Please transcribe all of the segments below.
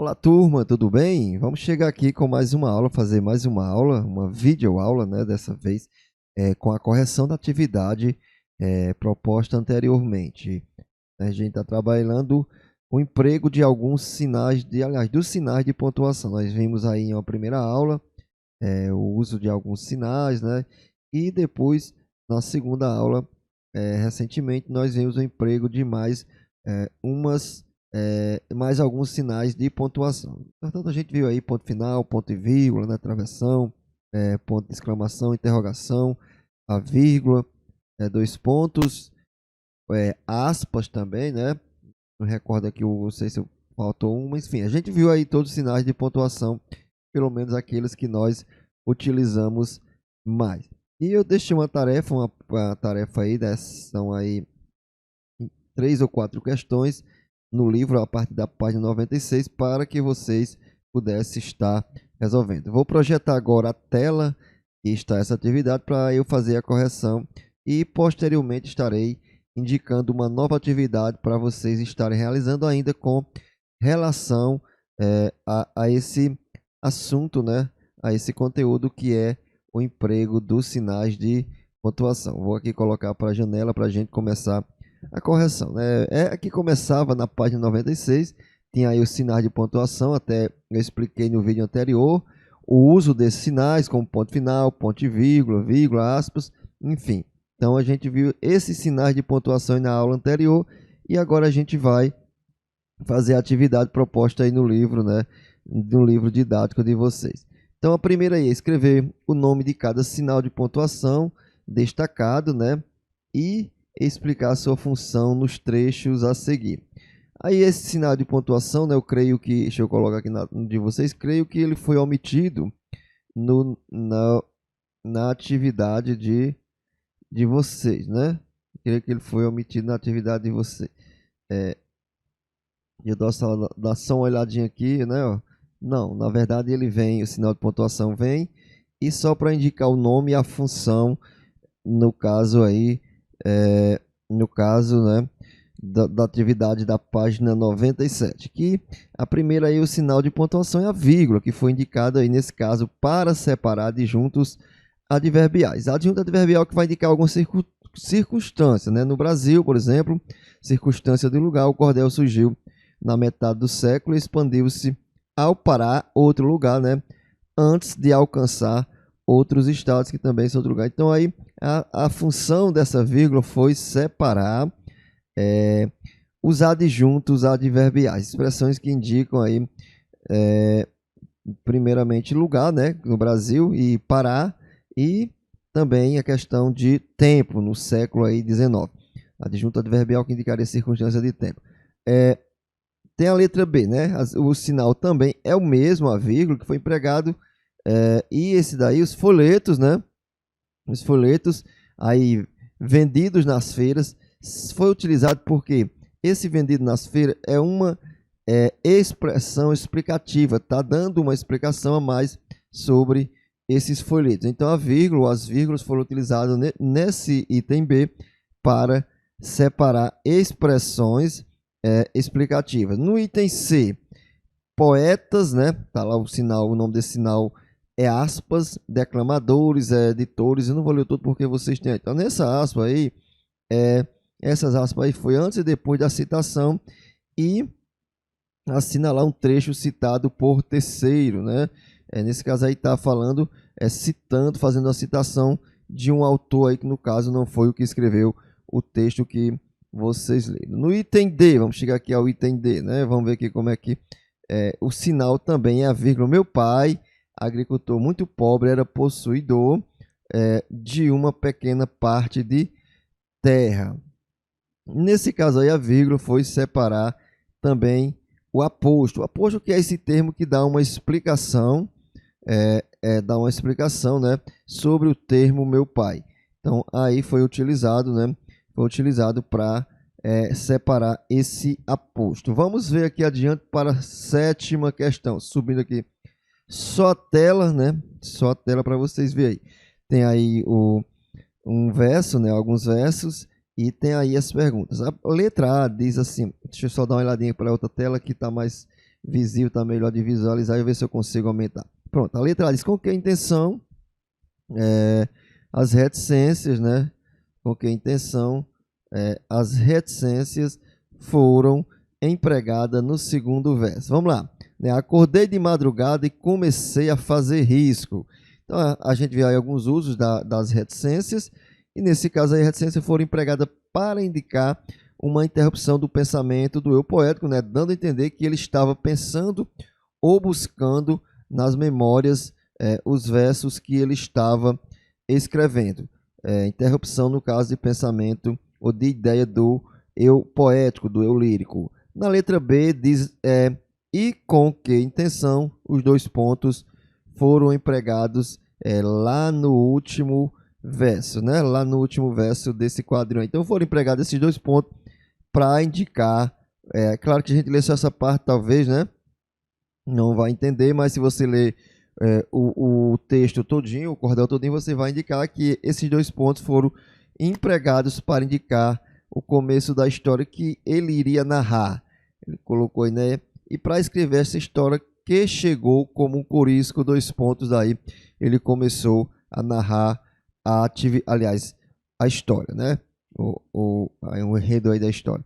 Olá, turma, tudo bem? Vamos chegar aqui com mais uma aula, fazer mais uma aula, uma videoaula, né, dessa vez, com a correção da atividade proposta anteriormente. A gente está trabalhando o emprego de alguns sinais, aliás, dos sinais de pontuação. Nós vimos aí em uma primeira aula o uso de alguns sinais, né? E depois, na segunda aula, recentemente, nós vimos o emprego de mais alguns sinais de pontuação. Portanto, a gente viu aí ponto final, ponto e vírgula, né? Travessão, ponto de exclamação, interrogação, a vírgula, dois pontos, aspas também, né? Não recordo aqui, não sei se faltou um, mas enfim, a gente viu aí todos os sinais de pontuação, pelo menos aqueles que nós utilizamos mais. E eu deixei uma tarefa aí, são aí 3 ou 4 questões no livro, a partir da página 96, para que vocês pudessem estar resolvendo. Vou projetar agora a tela que está essa atividade para eu fazer a correção e posteriormente estarei indicando uma nova atividade para vocês estarem realizando ainda com relação a esse assunto, né? A esse conteúdo que é o emprego dos sinais de pontuação. Vou aqui colocar para a janela para a gente começar a correção, né? Aqui começava na página 96, tinha aí os sinais de pontuação, até eu expliquei no vídeo anterior, o uso desses sinais, como ponto final, ponto e vírgula, vírgula, aspas, enfim. Então a gente viu esses sinais de pontuação na aula anterior e agora a gente vai fazer a atividade proposta aí no livro, né? No livro didático de vocês. Então a primeira aí é escrever o nome de cada sinal de pontuação destacado, né? E explicar a sua função nos trechos a seguir. Aí esse sinal de pontuação, né, eu creio que, deixa eu colocar aqui de vocês, creio que ele foi omitido na atividade de vocês, né? Creio que ele foi omitido na atividade de vocês. Eu dou só uma olhadinha aqui, né? Ó. Não, na verdade ele vem, o sinal de pontuação vem, e só para indicar o nome e a função, no caso aí, né, da atividade da página 97, que a primeira aí, o sinal de pontuação é a vírgula, que foi indicado aí nesse caso para separar adjuntos adverbiais. A adjunto adverbial que vai indicar alguma circunstância, né? No Brasil, por exemplo, circunstância de lugar, o cordel surgiu na metade do século e expandiu-se ao Pará, outro lugar, né? Antes de alcançar outros estados que também são outro lugar. Então aí a função dessa vírgula foi separar os adjuntos adverbiais, expressões que indicam aí primeiramente lugar, né, no Brasil e Pará, e também a questão de tempo no século aí 19. Adjunto adverbial que indicaria circunstância de tempo. Tem a letra B, né? O sinal também é o mesmo, a vírgula que foi empregado. E esse daí, os folhetos, né? Os folhetos aí vendidos nas feiras, foi utilizado porque esse vendido nas feiras é uma expressão explicativa, tá dando uma explicação a mais sobre esses folhetos. Então a vírgula, as vírgulas foram utilizadas nesse item B para separar expressões explicativas. No item C, poetas, né? Tá lá o sinal, o nome desse sinal é aspas, declamadores, editores. Eu não vou ler tudo porque vocês têm. Então, nessa aspa aí, essas aspas aí foi antes e depois da citação e assinalar um trecho citado por terceiro, né? Nesse caso aí está falando, citando, fazendo a citação de um autor aí que no caso não foi o que escreveu o texto que vocês leram. No item D, vamos chegar aqui ao item D, né? Vamos ver aqui como é que o sinal também é a vírgula. Meu pai, agricultor muito pobre, era possuidor de uma pequena parte de terra. Nesse caso aí, a vírgula foi separar também o aposto. O aposto que é esse termo que dá uma explicação, né, sobre o termo meu pai. Então, aí foi utilizado, né, para separar esse aposto. Vamos ver aqui adiante para a 7ª questão. Subindo aqui, só a tela, né, só a tela para vocês verem aí. Tem aí um verso, né, alguns versos, e tem aí as perguntas. A letra A diz assim, deixa eu só dar uma olhadinha para a outra tela que está mais visível, tá melhor de visualizar e ver se eu consigo aumentar. Pronto, a letra A diz com que intenção as reticências, né? Com que intenção as reticências foram empregadas no segundo verso. Vamos lá. Né? Acordei de madrugada e comecei a fazer risco. Então, a gente vê aí alguns usos das reticências, e nesse caso aí, a reticência foram empregadas para indicar uma interrupção do pensamento do eu poético, né? Dando a entender que ele estava pensando ou buscando nas memórias os versos que ele estava escrevendo. Interrupção no caso de pensamento ou de ideia do eu poético, do eu lírico. Na letra B diz e com que intenção os dois pontos foram empregados lá no último verso, né? Lá no último verso desse quadrinho. Então foram empregados esses dois pontos para indicar. Claro que a gente lê só essa parte, talvez, né? Não vai entender, mas se você ler o texto todinho, o cordel todinho, você vai indicar que esses dois pontos foram empregados para indicar o começo da história que ele iria narrar. Ele colocou aí, né? E para escrever essa história que chegou como um corisco, dois pontos aí, ele começou a narrar a história, né? O enredo aí da história.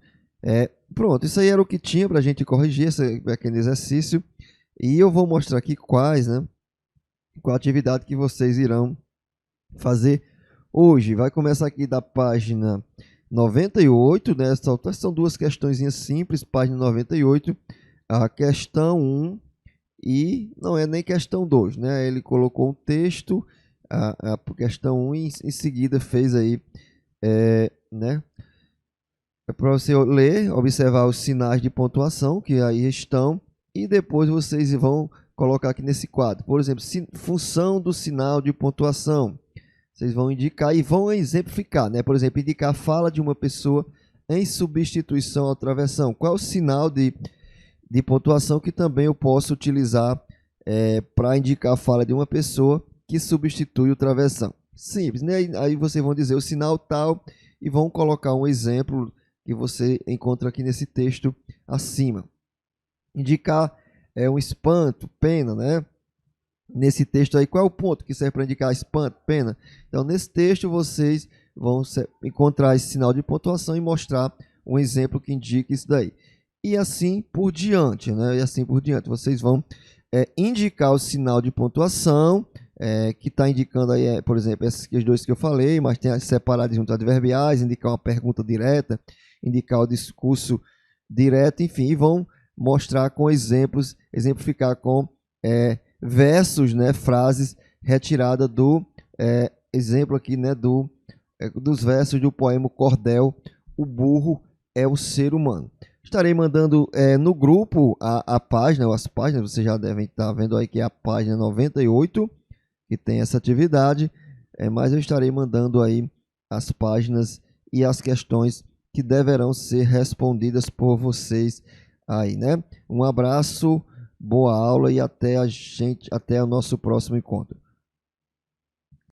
Pronto, isso aí era o que tinha para a gente corrigir esse pequeno exercício. E eu vou mostrar aqui qual a atividade que vocês irão fazer hoje. Vai começar aqui da página 98, né? São duas questõezinhas simples, página 98, a questão 1 e não é nem questão 2, né? Ele colocou um texto, a questão 1 e em seguida fez aí, né? É para você ler, observar os sinais de pontuação que aí estão e depois vocês vão colocar aqui nesse quadro. Por exemplo, função do sinal de pontuação. Vocês vão indicar e vão exemplificar, né? Por exemplo, indicar a fala de uma pessoa em substituição à outra versão. Qual é o sinal de pontuação que também eu posso utilizar para indicar a fala de uma pessoa que substitui outra versão? Simples, né? Aí vocês vão dizer o sinal tal e vão colocar um exemplo que você encontra aqui nesse texto acima. Indicar um espanto, pena, né? Nesse texto aí, qual é o ponto que serve para indicar espanto, pena? Então, nesse texto, vocês vão encontrar esse sinal de pontuação e mostrar um exemplo que indique isso daí. E assim por diante, né? E assim por diante. Vocês vão indicar o sinal de pontuação, que está indicando aí, por exemplo, esses dois que eu falei, mas tem separado junto adverbiais, indicar uma pergunta direta, indicar o discurso direto, enfim, e vão mostrar com exemplos, exemplificar com versos, né, frases retiradas do exemplo aqui, né, dos versos do poema Cordel, O Burro é o Ser Humano. Estarei mandando no grupo a página, as páginas, vocês já devem estar vendo aí que é a página 98, que tem essa atividade, mas eu estarei mandando aí as páginas e as questões que deverão ser respondidas por vocês aí, né? Um abraço, boa aula e até o nosso próximo encontro.